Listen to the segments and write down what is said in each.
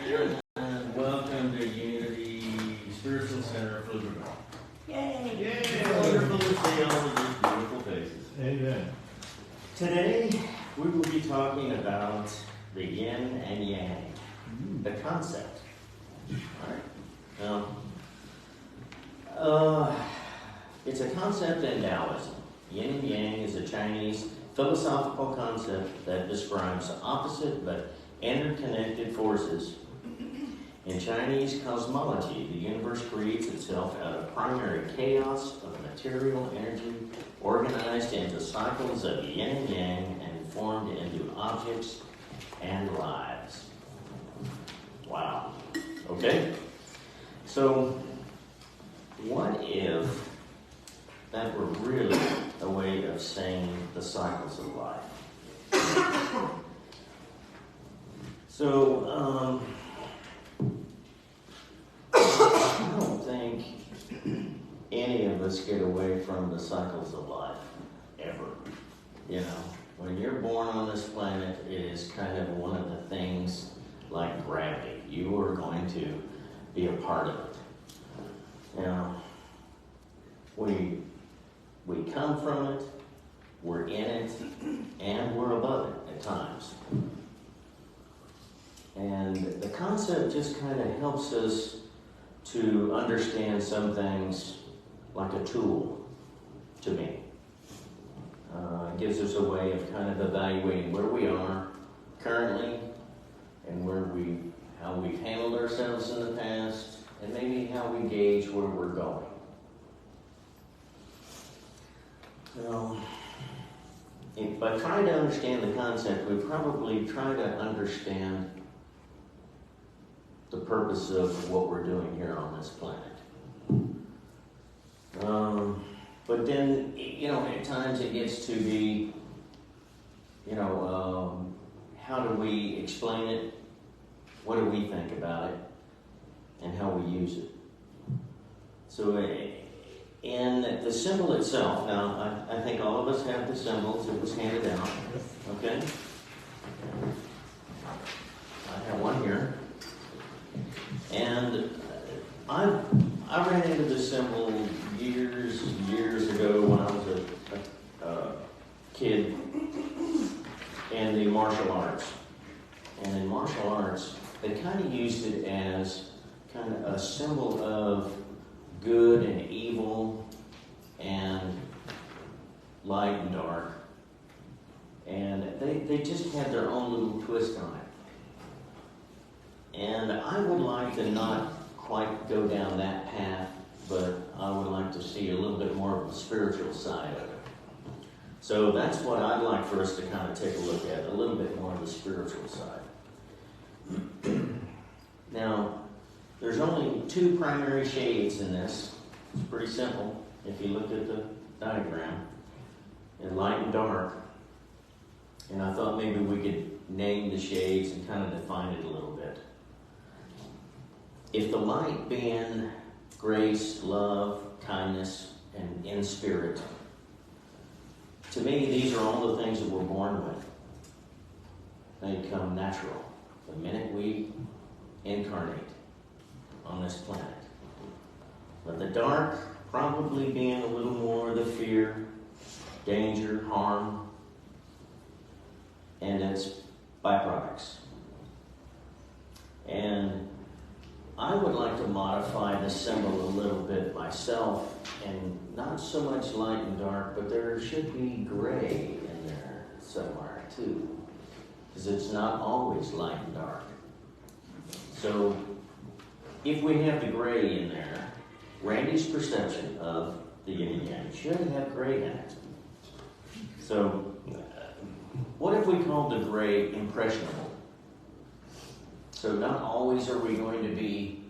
And welcome to Unity Spiritual Center, Pflugerville. Yay! Yay! Wonderful to see all of these beautiful faces. Amen. Today, we will be talking about the yin and yang, the concept. All right. Now, it's a concept in Taoism. Yin and yang is a Chinese philosophical concept that describes opposite but interconnected forces. In Chinese cosmology, the universe creates itself out of primary chaos of material energy organized into cycles of yin and yang and formed into objects and lives. Wow. Okay? So, what if that were really a way of saying the cycles of life? So, I don't think any of us get away from the cycles of life, ever. You know, when you're born on this planet, it is kind of one of the things like gravity. You are going to be a part of it. You know, we come from it, we're in it, and we're above it at times. And the concept just kind of helps us to understand some things like a tool, to me. It gives us a way of kind of evaluating where we are currently and how we've handled ourselves in the past, and maybe how we gauge where we're going. Now, if by trying to understand the concept, we probably try to understand the purpose of what we're doing here on this planet. But then, you know, at times it gets to be, you know, how do we explain it? What do we think about it? And how we use it. So, in the symbol itself, now, I think all of us have the symbols. It was handed out. Okay? I have one here. And I ran into this symbol years ago when I was a kid in the martial arts. And in martial arts, they kind of used it as kind of a symbol of good and evil and light and dark. And they just had their own little twist on it. And I would like to not quite go down that path, but I would like to see a little bit more of the spiritual side of it. So that's what I'd like for us to kind of take a look at, a little bit more of the spiritual side. Now, there's only two primary shades in this. It's pretty simple if you look at the diagram. And light and dark. And I thought maybe we could name the shades and kind of define it a little bit. If the light being grace, love, kindness, and in spirit, to me, these are all the things that we're born with. They come natural the minute we incarnate on this planet. But the dark probably being a little more the fear, danger, harm, and its byproducts. And I would like to modify the symbol a little bit myself, and not so much light and dark, but there should be gray in there somewhere too, because it's not always light and dark. So if we have the gray in there, Randy's perception of the yin and yang should have gray in it. So what if we called the gray impressionable? So not always are we going to be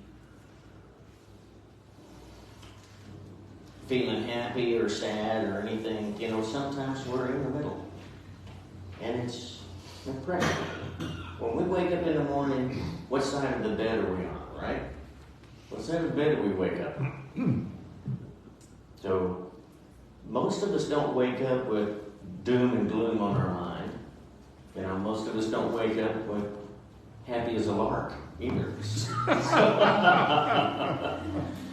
feeling happy or sad or anything. You know, sometimes we're in the middle. And it's impressionable. When we wake up in the morning, what side of the bed are we on, right? What side of the bed do we wake up on? So most of us don't wake up with doom and gloom on our mind. You know, most of us don't wake up with happy as a lark either.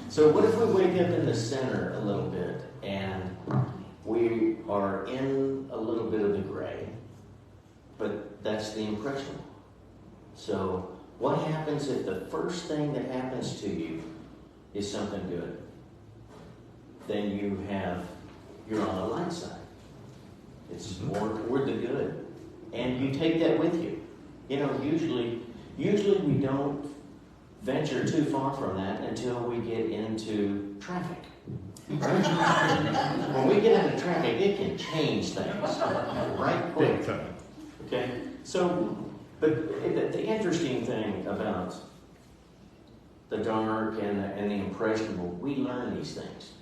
So what if we wake up in the center a little bit and we are in a little bit of the gray, but that's the impression. So what happens if the first thing that happens to you is something good? Then you're on the light side. It's more toward the good. And you take that with you. You know, usually we don't venture too far from that until we get into traffic. Right? When we get into traffic, it can change things. Right? Quick. Okay? So, but the interesting thing about the dark and the impressionable, we learn these things.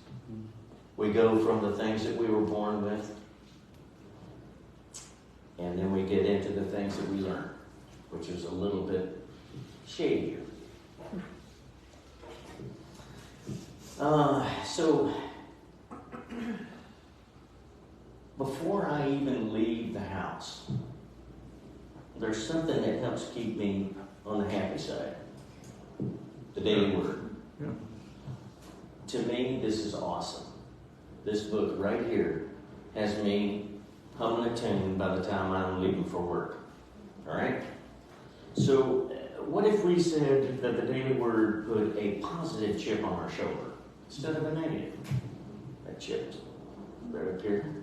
We go from the things that we were born with, and then we get into the things that we learn, which is a little bit shadier. So, before I even leave the house, there's something that helps keep me on the happy side. The daily word. Yeah. To me, this is awesome. This book right here has me humming a tune by the time I'm leaving for work. All right? So, what if we said that the daily word put a positive chip on our shoulder instead of a negative? That chip right up here.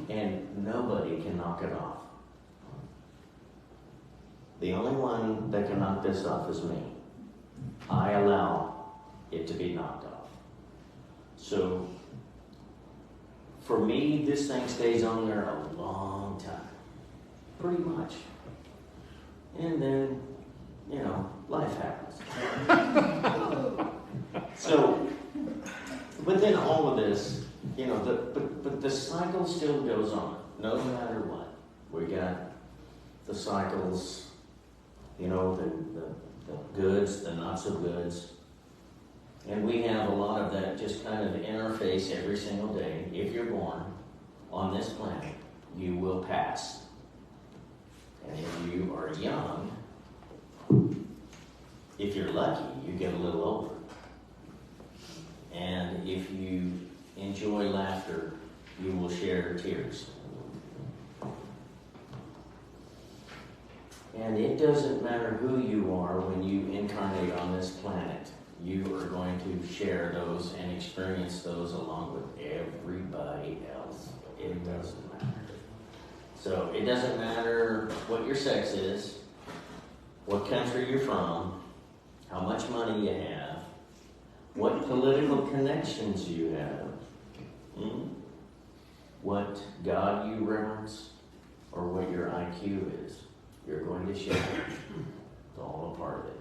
And nobody can knock it off. The only one that can knock this off is me. I allow it to be knocked off. So, for me, this thing stays on there a long time. Pretty much. And then, you know, life happens. So, but then all of this, you know, but the cycle still goes on, no matter what. We got the cycles, you know, the goods, the not so goods. And we have a lot of that just kind of in our face every single day. If you're born on this planet, you will pass. And if you are young, if you're lucky, you get a little older. And if you enjoy laughter, you will share tears. And it doesn't matter who you are when you incarnate on this planet. You are going to share those and experience those along with everybody else. It doesn't matter. So it doesn't matter what your sex is, what country you're from, how much money you have, what political connections you have, what God you reverence, or what your IQ is. You're going to share it. It's all a part of it.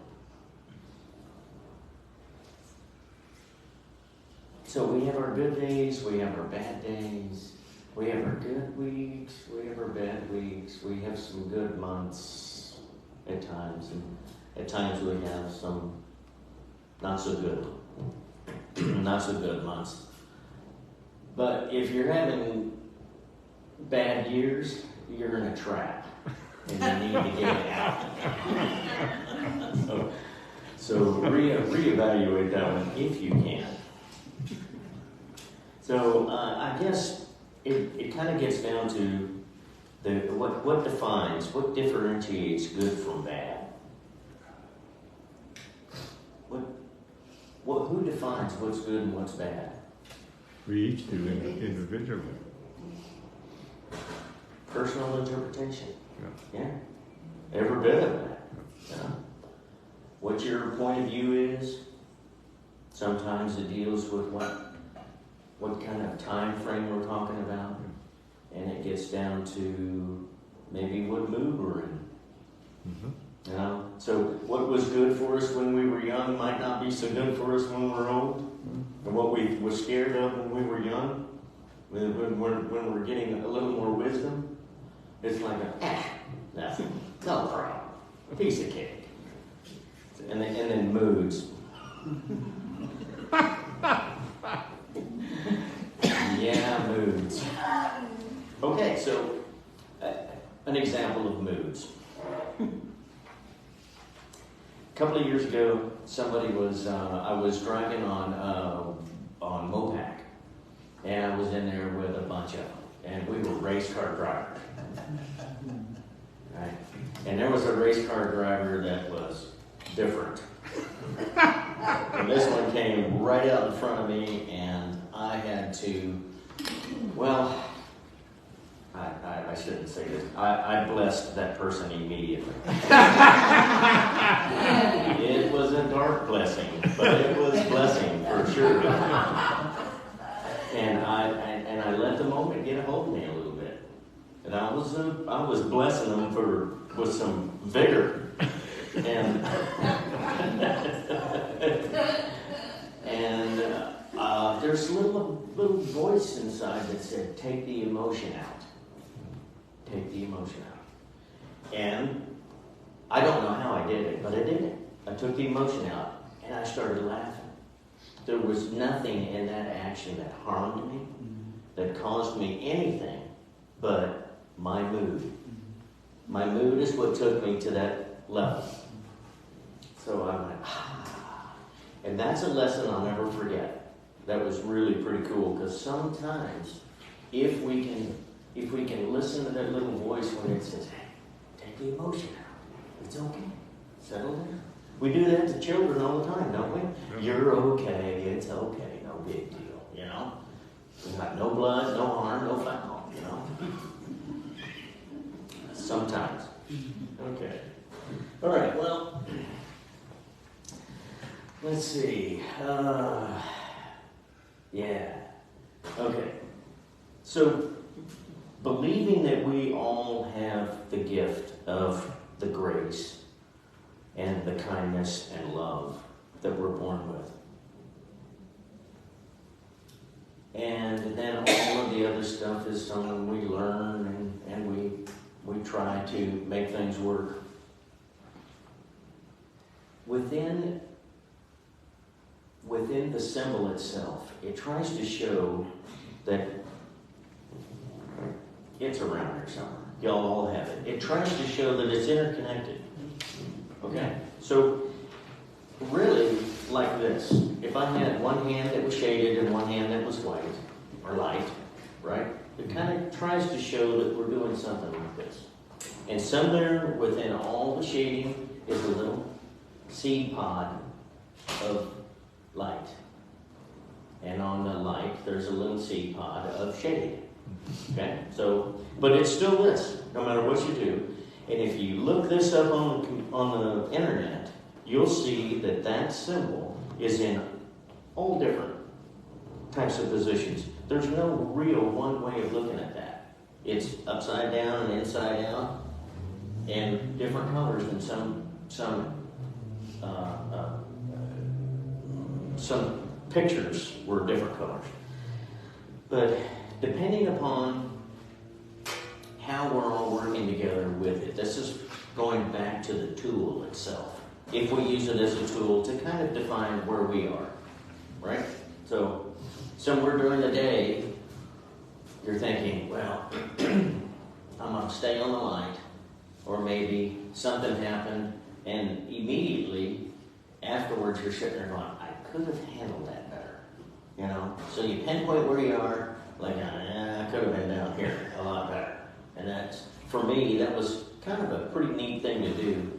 So we have our good days, we have our bad days, we have our good weeks, we have our bad weeks, we have some good months at times, and at times we have some not so good months. But if you're having bad years, you're in a trap, and you need to get it out. So reevaluate that one if you can. So I guess it kind of gets down to what differentiates good from bad. Who defines what's good and what's bad? We each do individually. Personal interpretation. Yeah. Every bit of that. Yeah. What your point of view is. Sometimes it deals with what kind of time frame we're talking about, and it gets down to maybe what mood we're in. You know, so what was good for us when we were young might not be so good for us when we're old, and what we were scared of when we were young, when we're getting a little more wisdom, it's like nothing, no problem, piece of cake, and then moods. Yeah, moods. Okay, so an example of moods. couple of years ago, I was driving on Mopac, and I was in there with a bunch of them, and we were race car drivers. Right? And there was a race car driver that was different. And this one came right out in front of me, and I had to, well, I shouldn't say this. I blessed that person immediately. It was a dark blessing, but it was blessing for sure. And I let the moment get a hold of me a little bit, and I was blessing them with some vigor, and there's a little voice inside that said, "Take the emotion out. Take the emotion out." And I don't know how I did it, but I did it. I took the emotion out, and I started laughing. There was nothing in that action that harmed me, that caused me anything, but my mood. My mood is what took me to that level. So I went, ah. And that's a lesson I'll never forget. That was really pretty cool, because sometimes if we can listen to that little voice when it says, "Hey, take the emotion out. It's okay. Settle down." We do that to children all the time, don't we? "You're okay. It's okay. No big deal." You know? We got no blood, no harm, no foul. You know? Sometimes. Okay. All right. Well, let's see. Yeah. Okay. So, believing that we all have the gift of the grace and the kindness and love that we're born with. And then all of the other stuff is something we learn and we try to make things work. Within the symbol itself, it tries to show that it's around here somewhere. Y'all all have it. It tries to show that it's interconnected. Okay? So, really, like this. If I had one hand that was shaded and one hand that was white, or light, right? It kind of tries to show that we're doing something like this. And somewhere within all the shading is a little seed pod of light. And on the light, there's a little seed pod of shade. Okay? So, but it's still this, no matter what you do. And if you look this up on the internet, you'll see that that symbol is in all different types of positions. There's no real one way of looking at that. It's upside down and inside out, and different colors, and some pictures were different colors. But depending upon how we're all working together with it, this is going back to the tool itself. If we use it as a tool to kind of define where we are, right? So somewhere during the day, you're thinking, well, I'm going to stay on the light, or maybe something happened, and immediately afterwards you're sitting there going, I could have handled that better, you know? So you pinpoint where you are, like, I could have been down here a lot better. And that's, for me, that was kind of a pretty neat thing to do.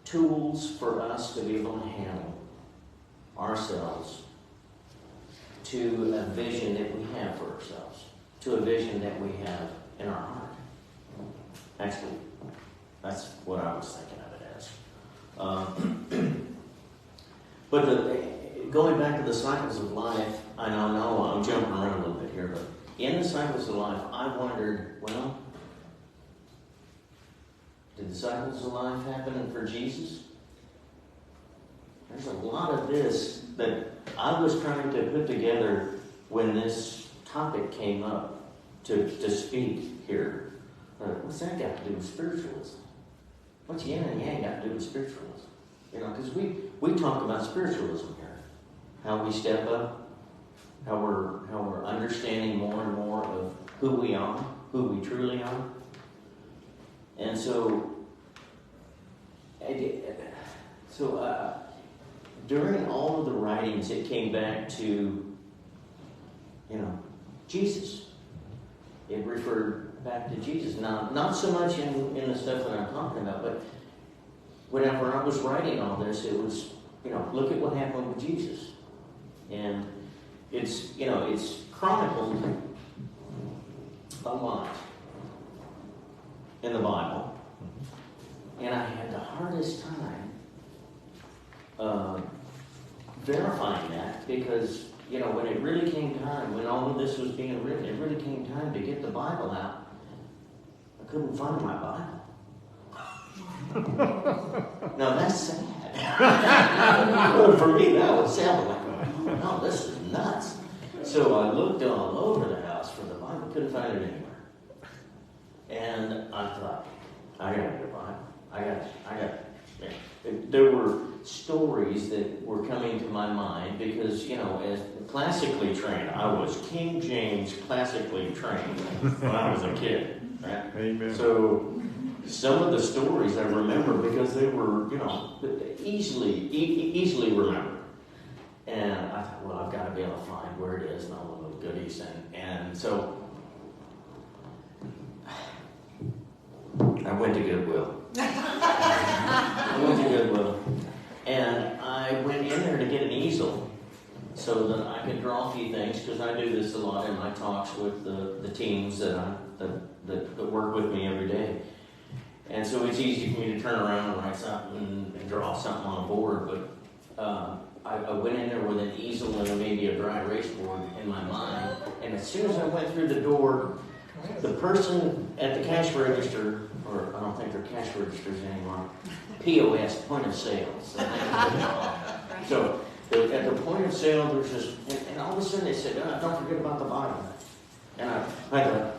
Tools for us to be able to handle ourselves to a vision that we have for ourselves, to a vision that we have in our heart. Actually, that's what I was thinking of it as. But going back to the cycles of life, I know I'm jumping around a little bit here, but in the cycles of life, I wondered, well, did the cycles of life happen for Jesus? There's a lot of this that I was trying to put together when this topic came up to speak here. What's that got to do with spiritualism? What's yin and yang got to do with spiritualism? You know, because we talk about spiritualism here. How we step up, how we're understanding more and more of who we are, who we truly are. And so So during all of the writings, it came back to, Jesus. It referred back to Jesus. Now, not so much in the stuff that I'm talking about, but whenever I was writing all this, it was, look at what happened with Jesus. And it's chronicled a lot in the Bible. And I had the hardest time verifying that because, when it really came time, when all of this was being written, it really came time to get the Bible out. I couldn't find my Bible. Now that's sad. For me, that would sound like, oh no, this is nuts. So I looked all over the house for the Bible, couldn't find it anywhere. And I thought, I gotta get a Bible. There were stories that were coming to my mind because, as classically trained, I was King James classically trained when I was a kid. Right? Amen. So some of the stories I remember because they were, easily remembered. And I thought, well, I've got to be able to find where it is and all the little goodies. And so I went to Goodwill. And I went in there to get an easel so that I could draw a few things, because I do this a lot in my talks with the teams that work with me every day. And so it's easy for me to turn around and write something and draw something on a board, but I went in there with an easel and maybe a dry erase board in my mind, and as soon as I went through the door, the person at the cash register, or I don't think they're cash registers anymore, POS, point of sale. So at the point of sale, there's just, and all of a sudden they said, don't forget about the Bible. And I thought,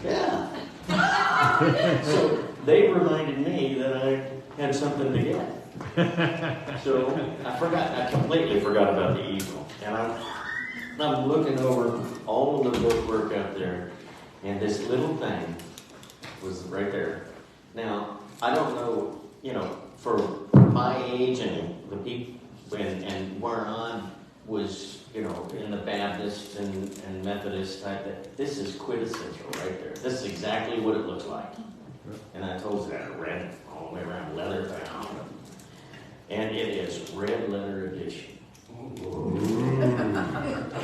yeah. So they reminded me that I had something to get. So I completely forgot about the easel. And I'm looking over all of the bookwork out there, and this little thing was right there. Now, I don't know, for my age and the people, and where I was, in the Baptist and Methodist type, that this is quintessential right there. This is exactly what it looks like. And I told you that, red all the way around, leather bound. And it is red letter edition.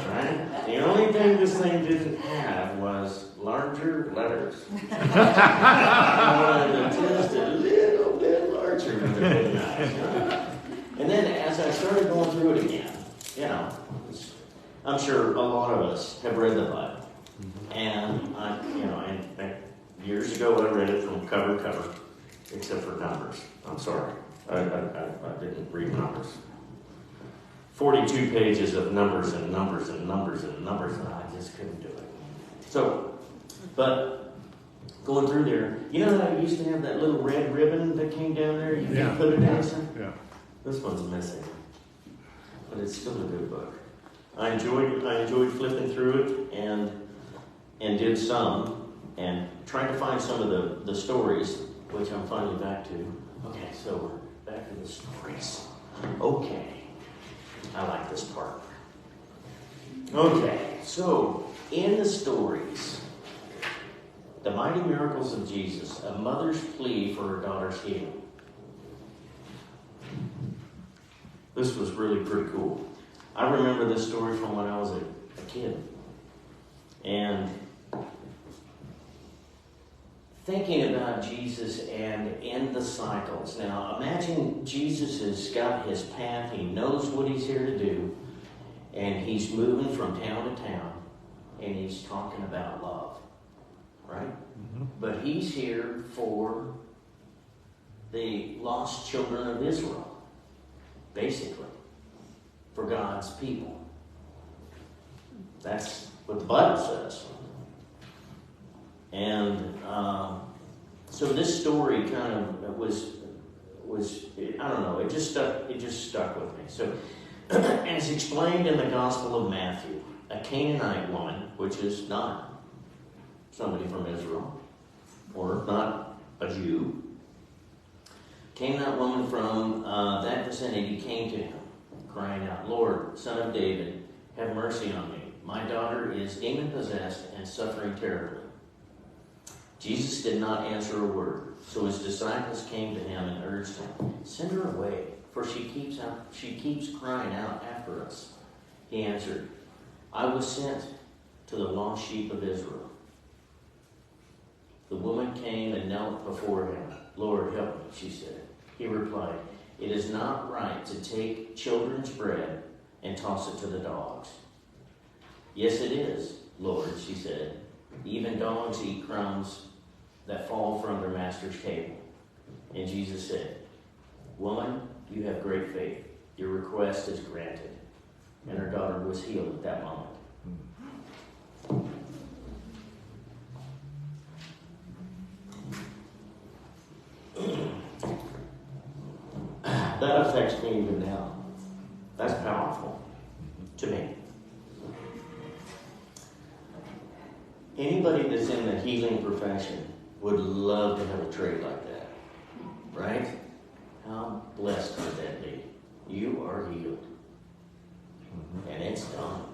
Right? The only thing this thing didn't have was larger letters. I wanted to just a little bit larger than the nice. And then as I started going through it again, I'm sure a lot of us have read the Bible. And and years ago I read it from cover to cover, except for numbers. I'm sorry. I didn't read numbers. 42 pages of numbers and numbers and numbers and numbers, and I just couldn't do it. So, but going through there, how I used to have that little red ribbon that came down there? You can put it in something? Yeah. This one's missing. But it's still a good book. I enjoyed flipping through it and did some, and trying to find some of the stories, which I'm finally back to. Okay, so we're back to the stories. Okay. I like this part. Okay, so in the stories, the mighty miracles of Jesus, a mother's plea for her daughter's healing. This was really pretty cool. I remember this story from when I was a kid. And thinking about Jesus and in the cycles. Now, imagine Jesus has got his path. He knows what he's here to do. And he's moving from town to town. And he's talking about love. Right? Mm-hmm. But he's here for the lost children of Israel. Basically. For God's people. That's what the Bible says. And so this story kind of was I don't know, it just stuck with me. So as explained in the Gospel of Matthew, a Canaanite woman, which is not somebody from Israel, or not a Jew, Canaanite woman from that darkness, and he came to him, crying out, Lord, Son of David, have mercy on me. My daughter is demon-possessed and suffering terribly. Jesus did not answer a word, so his disciples came to him and urged him, send her away, for she keeps crying out after us. He answered, I was sent to the lost sheep of Israel. The woman came and knelt before him. Lord, help me, she said. He replied, it is not right to take children's bread and toss it to the dogs. Yes, it is, Lord, she said. Even dogs eat crumbs that fall from their master's table. And Jesus said, woman, you have great faith. Your request is granted. And her daughter was healed at that moment. That affects me even now. That's powerful to me. Anybody that's in the healing profession would love to have a trade like that, right? How blessed would that be? You are healed. And it's done.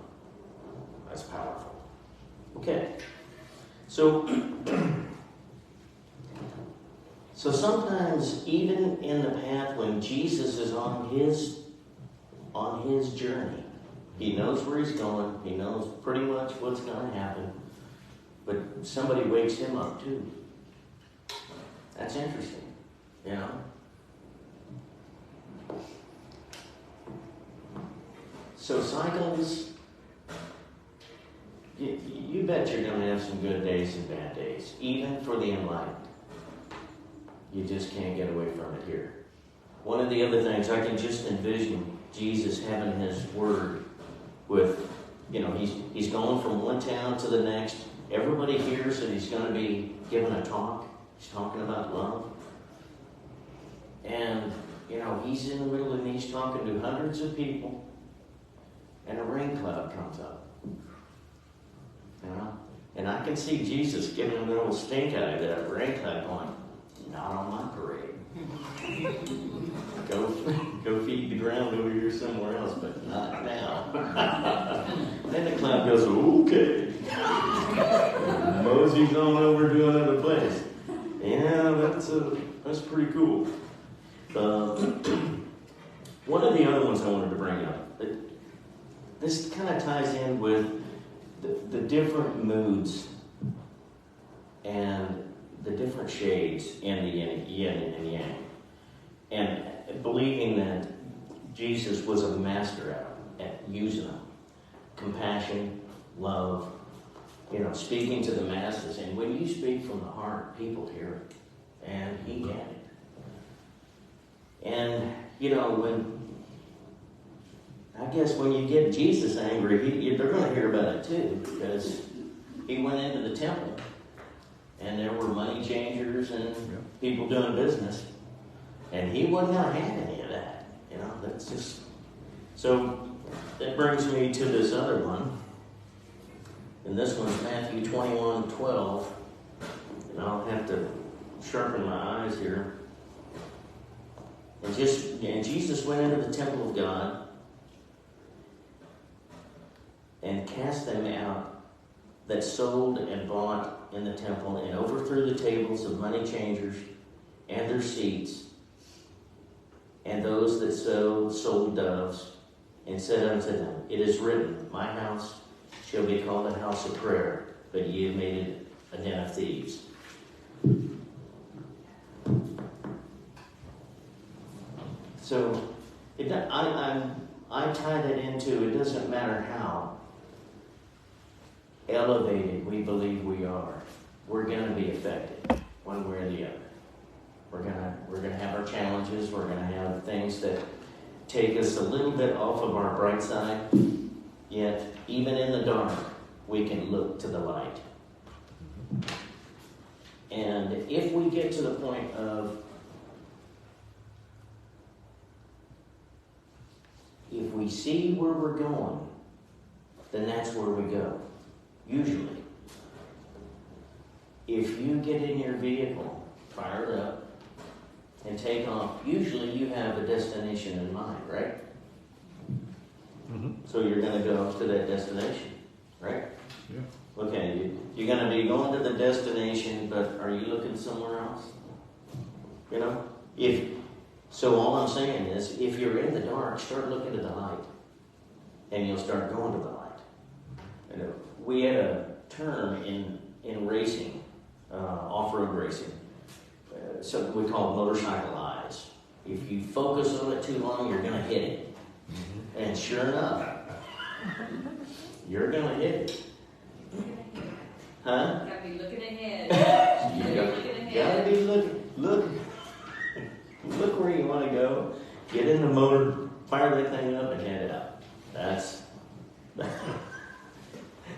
That's powerful. Okay. So sometimes even in the path when Jesus is on his journey, he knows where he's going, he knows pretty much what's going to happen, but somebody wakes him up too. That's interesting, you know? So cycles, you bet you're going to have some good days and bad days, even for the enlightened. You just can't get away from it here. One of the other things, I can just envision Jesus having his word with, he's going from one town to the next. Everybody hears that he's going to be giving a talk. He's talking about love. And, he's in the middle and he's talking to hundreds of people. And a rain cloud comes up. And I can see Jesus giving him a little stink eye to that rain cloud going, not on my parade. Go feed the ground over here somewhere else, but not now. Then the cloud goes, okay. Mosey's on over to another place. Yeah, that's pretty cool. One of the other ones I wanted to bring up, this kind of ties in with the different moods and the different shades in the yin and yang. And believing that Jesus was a master at using them. Compassion, love, speaking to the masses. And when you speak from the heart, people hear it. And he get it. And, when you get Jesus angry, they're going to hear about it too, because he went into the temple and there were money changers and people doing business, and he would not have any of that. That's just so. That brings me to this other one, and this one's Matthew 21:12, and I'll have to sharpen my eyes here. And Jesus went into the temple of God and cast them out that sold and bought in the temple, and overthrew the tables of money changers and their seats, and those that sold doves, and said unto them, it is written, my house shall be called a house of prayer, but ye have made it a den of thieves. So I tie that into, it doesn't matter how elevated we believe we are, we're going to be affected one way or the other. We're gonna have our challenges. We're gonna have things that take us a little bit off of our bright side. Yet, even in the dark, we can look to the light. And if we get to the point of, if we see where we're going, then that's where we go. Usually. If you get in your vehicle, fire it up, and take off, usually you have a destination in mind, right? Mm-hmm. So you're going to go to that destination, right? Yeah. Okay, you're going to be going to the destination, but are you looking somewhere else? You know? So all I'm saying is, if you're in the dark, start looking to the light. And you'll start going to the light. You know, we had a term in racing, off-road racing, something we call motorcycle eyes. If you focus on it too long, you're going to hit it. Mm-hmm. And sure enough, you're going to hit it. Huh? Gotta be looking ahead. Gotta be looking. Look where you want to go. Get in the motor, fire that thing up, and head out. That's.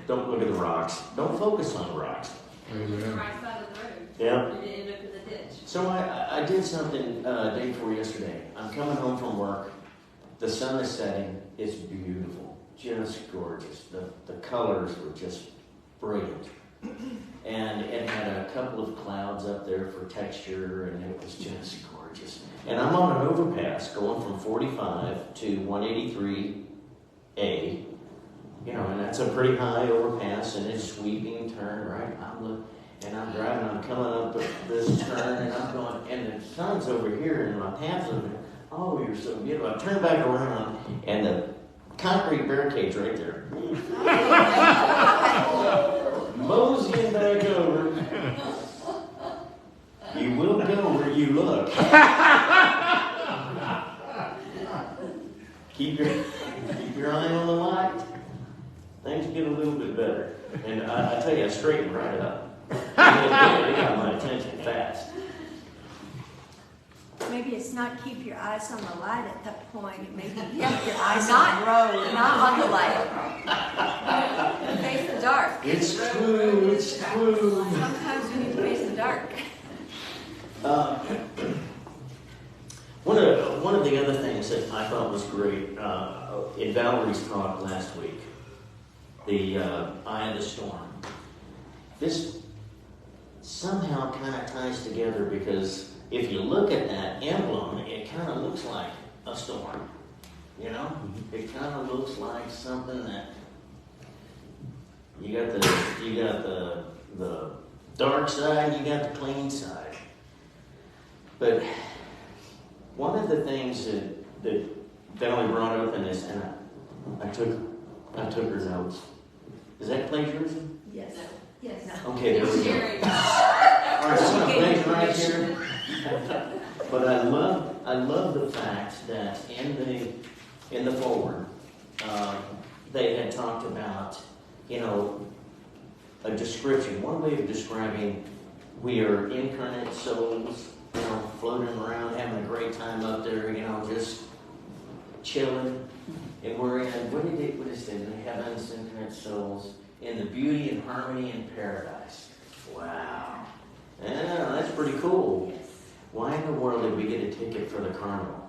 Don't look at the rocks. Don't focus on the rocks. Look at the right side of the road. Yeah. You didn't end up in the ditch. So I did something day before yesterday. I'm coming home from work. The sun is setting. It's beautiful. Just gorgeous. The colors were just brilliant. And it had a couple of clouds up there for texture, and it was just gorgeous. And I'm on an overpass going from 45 to 183A. You know, and that's a pretty high overpass, and it's sweeping turn, right? I'm driving, I'm coming up this turn, and I'm going, and the sun's over here, and my path's over here. Oh, you're so beautiful. I turn back around, and the concrete barricade's right there. Moseying back over. You will go where you look. Keep your eye on the light. Things get a little bit better. And I tell you, I straightened right up. It got my attention fast. Maybe it's not keep your eyes on the light at that point. Maybe keep your eyes on the road, not on the light. Face the dark. It's true. It's true. Sometimes we need to face the dark. One of the other things that I thought was great in Valerie's talk last week, the Eye of the Storm. This somehow kind of ties together because if you look at that emblem, it kind of looks like a storm. You know, it kind of looks like something that you got the dark side, you got the clean side. But one of the things that Valerie brought up in this, and I took her notes. Is that plagiarism? Yes. Yes. Okay, there we go. All right, I'm going to plagiarize here. But I love the fact that in the foreword, they had talked about, you know, a description. One way of describing we are incarnate souls, you know, floating around, having a great time up there, you know, just chilling. And we're in, what is it, in the heavens, incarnate souls, in the beauty and harmony in paradise. Wow. Yeah, that's pretty cool. Why in the world did we get a ticket for the carnival?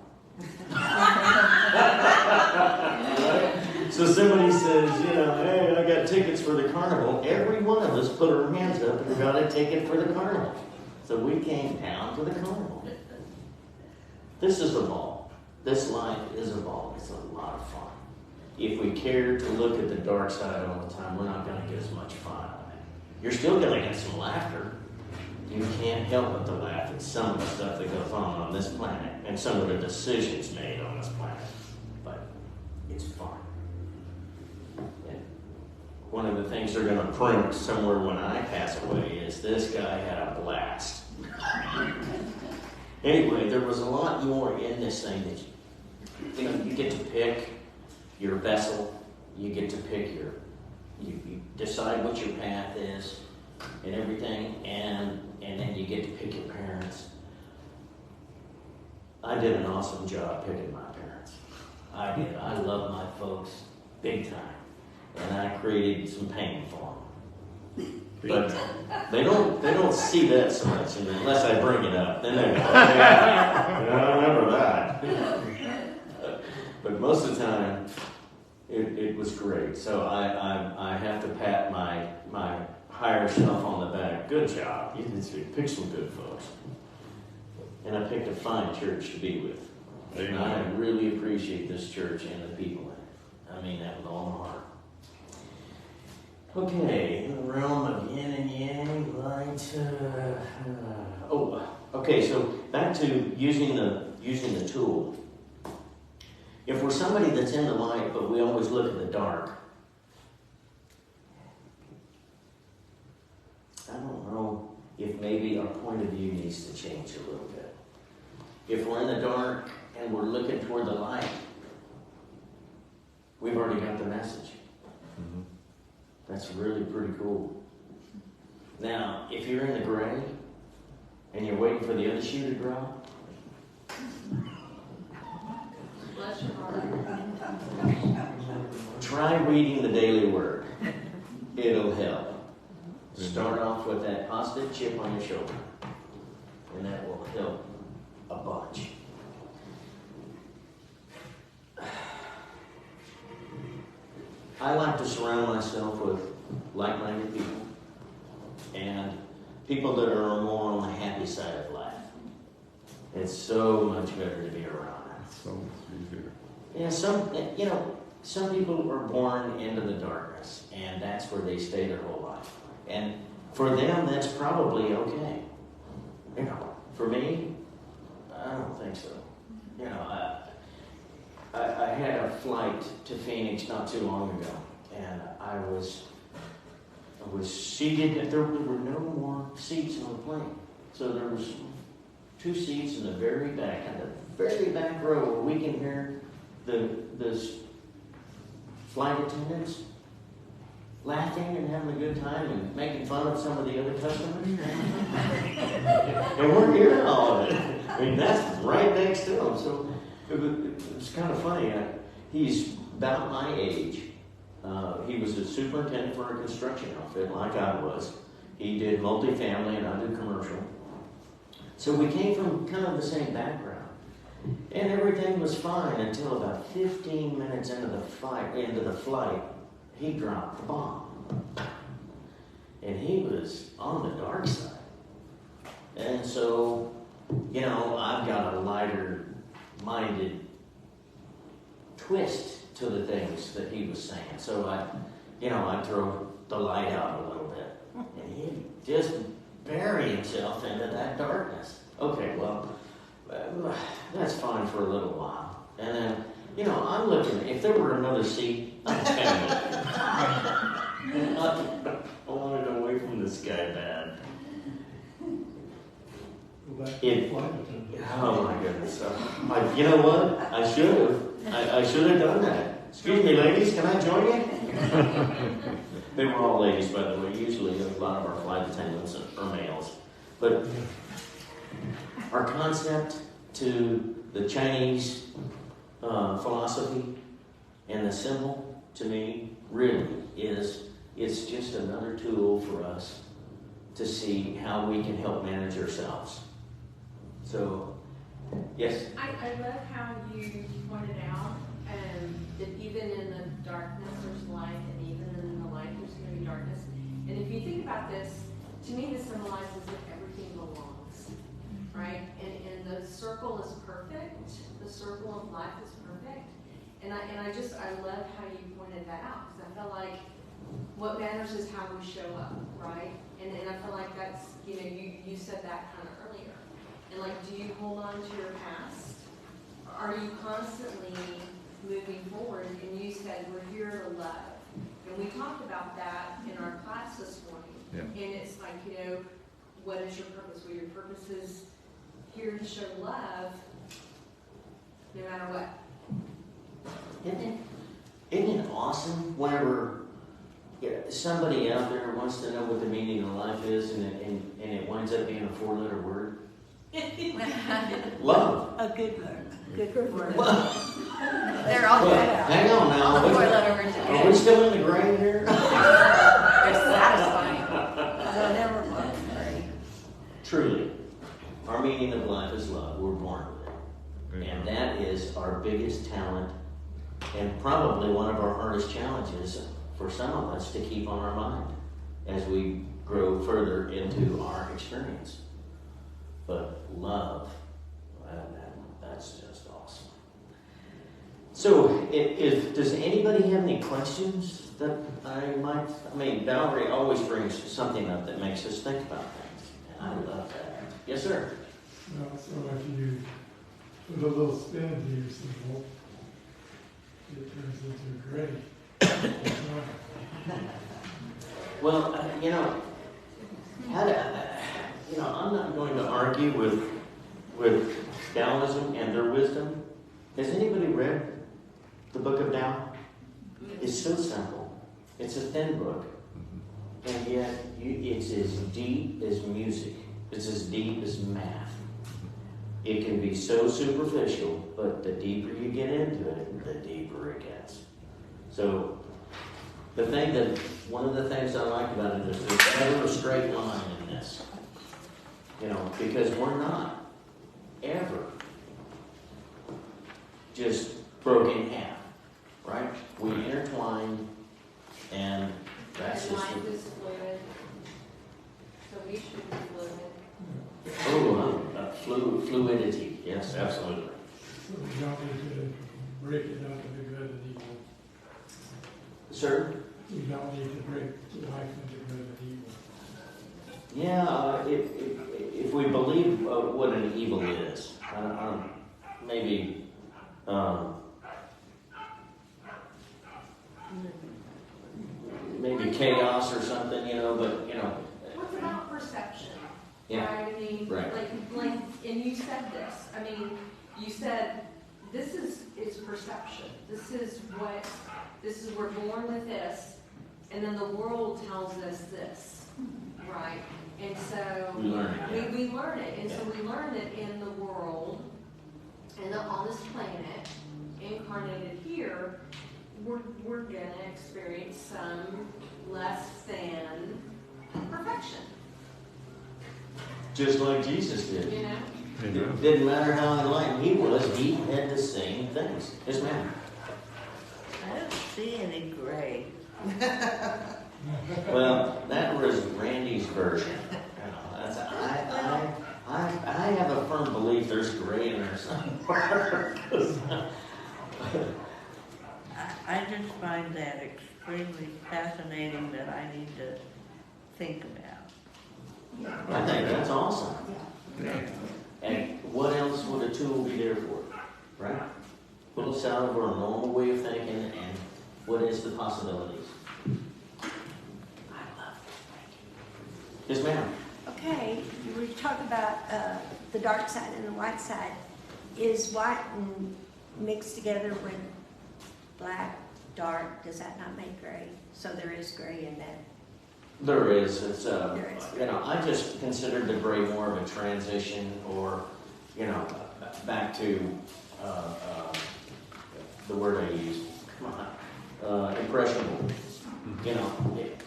So somebody says, you know, hey, I got tickets for the carnival. Every one of us put our hands up and got a ticket for the carnival. So we came down to the carnival. This is a ball. This life is a ball. It's a lot of fun. If we care to look at the dark side all the time, we're not going to get as much fun out of it. You're still going to get some laughter. You can't help but to laugh at some of the stuff that goes on this planet and some of the decisions made on this planet. But it's fun. And one of the things they're going to print somewhere when I pass away is this guy had a blast. Anyway, there was a lot more in this thing that you get to pick your vessel. You get to pick you decide what your path is and everything, and then you get to pick your parents. I did an awesome job picking my parents. I did. I love my folks big time, and I created some pain for them. But they don't see that so much unless I bring it up. Then they go, oh, yeah, I remember that. But most of the time, it was great. So I have to pat my higher self on the back. Good job. You picked some good folks. and I picked a fine church to be with. And I really appreciate this church and the people in it. I mean that with all my heart. Okay, in the realm of yin and yang, light. Okay. So back to using the tool. If we're somebody that's in the light, but we always look at the dark, I don't know if maybe our point of view needs to change a little bit. If we're in the dark and we're looking toward the light, we've already got the message. Mm-hmm. That's really pretty cool. Now, if you're in the gray and you're waiting for the other shoe to drop, Bless your heart. try reading the daily word. It'll help. Start off with that positive chip on your shoulder, and that will help a bunch. I like to surround myself with like-minded people and people that are more on the happy side of life. It's so much better to be around. So much easier. Yeah, some people are born into the darkness, and that's where they stay their whole life. And for them, that's probably okay. For me, I don't think so. I had a flight to Phoenix not too long ago, and I was seated. There were no more seats on the plane, so there was 2 seats in the very back, in the very back row, where we can hear the flight attendants laughing and having a good time and making fun of some of the other customers. And we're hearing all of it. I mean, that's right next to them. So it was kind of funny. He's about my age. He was a superintendent for a construction outfit like I was. He did multifamily and I did commercial. So we came from kind of the same background. And everything was fine until about 15 minutes into the flight, he dropped the bomb. And he was on the dark side. And so, I've got a lighter-minded twist to the things that he was saying. So I throw the light out a little bit. And he just bury himself into that darkness. Okay, well, that's fine for a little while. And then, I'm looking, if there were another seat, I'm telling you. I wanted away from this guy bad. Oh my goodness. You know what? I should have done that. Excuse me, ladies, can I join you? They were all ladies, by the way. Usually a lot of our flight attendants are males. But our concept to the Chinese philosophy and the symbol, to me, really it's just another tool for us to see how we can help manage ourselves. So, yes? I love how you pointed out that even in the darkness there's light, and even in the light there's going to be darkness. And if you think about this, to me this symbolizes that everything belongs, right? And the circle is perfect. The circle of life is perfect. And I love how you pointed that out, because I feel like what matters is how we show up, right? And I feel like that's, you said that kind of earlier. And do you hold on to your past? Are you constantly moving forward? And you said we're here to love. And we talked about that in our class this morning. Yeah. And it's what is your purpose? Well, your purpose is here to show love no matter what. Isn't it awesome whenever somebody out there wants to know what the meaning of life is, and it winds up being a 4-letter word? Love. A good word. Good word. They're all good. Hang on now. All the 4-letter words are Are we good. still in the gray here? They're satisfying. They'll never work. Truly, our meaning of life is love. We're born with it. And that is our biggest talent, and probably one of our hardest challenges for some of us to keep on our mind as we grow further into our experience. But love That's just awesome. So, does anybody have any questions that I mean, Valerie always brings something up that makes us think about things, and I love that. Yes, sir. Well, so if you put a little spin to your symbol, it turns into gray. Well, I'm not going to argue with Taoism and their wisdom. Has anybody read the book of Tao? It's so simple. It's a thin book, and yet it's as deep as music. It's as deep as math. It can be so superficial, but the deeper you get into it, the deeper it gets. So, one of the things I like about it is there's never a straight line in this. Because we're not ever just broken in half, right? We intertwine, and that's And just life is fluid, so we should be fluid. Fluidity. Yes, absolutely. So we don't need to break it up into good and evil. Sir? We don't need to break life into good and evil. Yeah, if we believe what an evil is, maybe maybe chaos or something, but What's about perception? Yeah. Right? I mean, Right. like, and you said this. I mean, you said this is perception. This is we're born with this, and then the world tells us this, right? And so we learn it. we learn it, and so we learn it in the world, and on this planet, incarnated here, we're gonna experience some less than perfection. Just like Jesus did. You know? It didn't matter how enlightened he was, he had the same things. Yes, ma'am. I don't see any gray. Well, that was Randy's version. I have a firm belief there's gray in there somewhere. I just find that extremely fascinating that I need to think about. I think that's awesome. And what else would a tool be there for? Right? Pull us out of our normal way of thinking, and what is the possibilities? I love this. Yes, ma'am. Okay, we talk about the dark side and the white side. Is white and mixed together when black, dark, does that not make gray? So there is gray in that. There is. It's There is. I just considered the gray more of a transition, or back to the word I used. Come on, impressionable.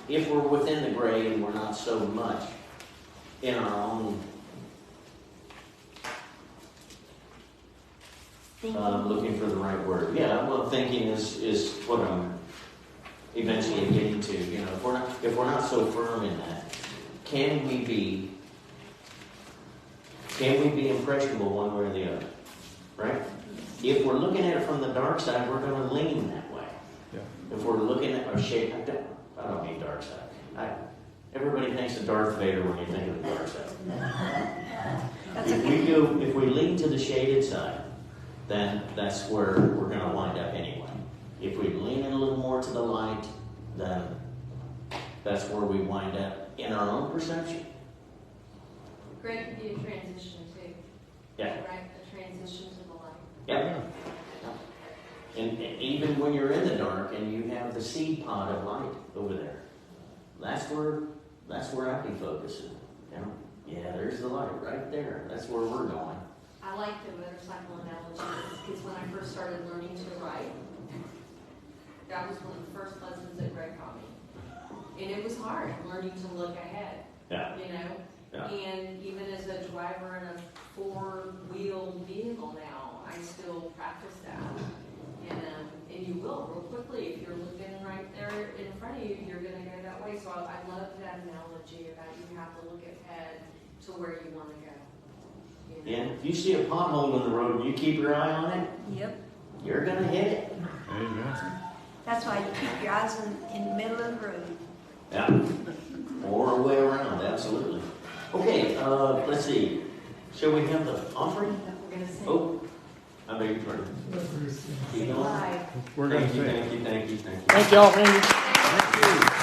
If we're within the gray and we're not so much in our own. Looking for the right word. Yeah, well, thinking is what I'm eventually getting to. If we're not so firm in that, can we be impressionable one way or the other? Right? If we're looking at it from the dark side, we're going to lean that way. Yeah. If we're looking at our shape, I don't mean dark side. Everybody thinks of Darth Vader when you think of the dark side. If we lean to the shaded side, then that's where we're going to wind up anyway. If we lean in a little more to the light, then that's where we wind up in our own perception. Gray could be a transition too. Yeah. Right? A transition to the light. Yep. And even when you're in the dark and you have the seed pod of light over there, that's where I can focus it. Yeah, there's the light right there. That's where we're going. I like the motorcycle analogy because when I first started learning to ride, that was one of the first lessons that Greg taught me. And it was hard learning to look ahead. Yeah. Yeah. And even as a driver in a four-wheeled vehicle now, I still practice that. And you will real quickly. If you're looking right there in front of you, you're going to go that way. So I love that analogy about you have to look ahead to where you want to go. you know? And if you see a pothole in the road and you keep your eye on it, Yep. you're gonna hit it. Amen. That's why you keep your eyes in the middle of the road. Yeah. Or a way around, absolutely. Okay, let's see. Shall we have the offering? We're gonna sing. Oh, I beg your pardon. Keep going. Live. We're gonna Thank you, say. thank you, thank you, thank you. Thank y'all, Randy. Thank you.